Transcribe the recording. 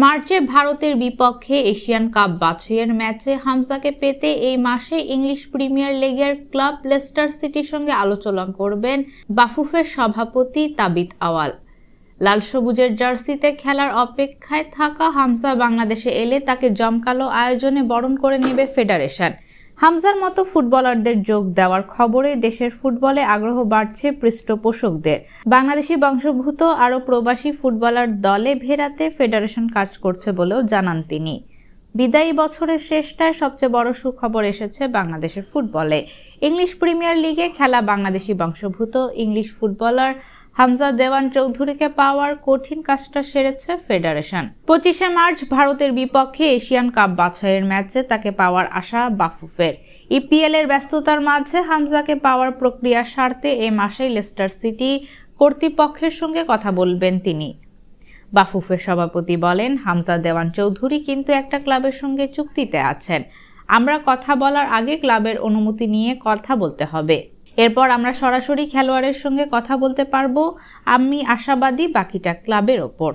মার্চে ভারতের বিপক্ষে এশিয়ান কাপ বাছাইয়ের ম্যাচে হামজাকে পেতে এই মাসে ইংলিশ প্রিমিয়ার লিগের ক্লাব লেস্টার সিটির সঙ্গে আলোচনা করবেন বাফুফের সভাপতি তাবিথ আওয়াল। লাল সবুজের জার্সিতে খেলার অপেক্ষায় থাকা হামজা বাংলাদেশে এলে তাকে জমকালো আয়োজনে বরণ করে নেবে ফেডারেশন। হামজার মতো ফুটবলারদের যোগ দেওয়ার খবরে দেশের ফুটবলে আগ্রহ বাড়ছে পৃষ্ঠপোষকদের। বাংলাদেশি বংশোদ্ভূত আরও প্রবাসী ফুটবলার দলে ভেড়াতে ফেডারেশন কাজ করছে বলেও জানান তিনি। বিদায়ী বছরের শেষটায় সবচেয়ে বড় সুখবর এসেছে বাংলাদেশের ফুটবলে। ইংলিশ প্রিমিয়ার লিগে খেলা বাংলাদেশি বংশোদ্ভূত ইংলিশ ফুটবলার হামজা দেওয়ান চৌধুরীকে পাওয়ার কঠিন কাজটা সেরেছে ফেডারেশন। 25শে মার্চ ভারতের বিপক্ষে এশিয়ান কাপ বাছাইয়ের ম্যাচে তাকে পাওয়ার আশা বাফুফের। ইপিএল এর ব্যস্ততার মাঝে হামজাকে পাওয়ার প্রক্রিয়া সারতে এ মাসেই লেস্টার সিটি কর্তৃপক্ষের সঙ্গে কথা বলবেন তিনি। বাফুফের সভাপতি বলেন, হামজা দেওয়ান চৌধুরী কিন্তু একটা ক্লাবের সঙ্গে চুক্তিতে আছেন। আমরা কথা বলার আগে ক্লাবের অনুমতি নিয়ে কথা বলতে হবে। এরপর আমরা সরাসরি খেলোয়াড়ের সঙ্গে কথা বলতে পারবো। আমি আশাবাদী বাকিটা ক্লাবের ওপর।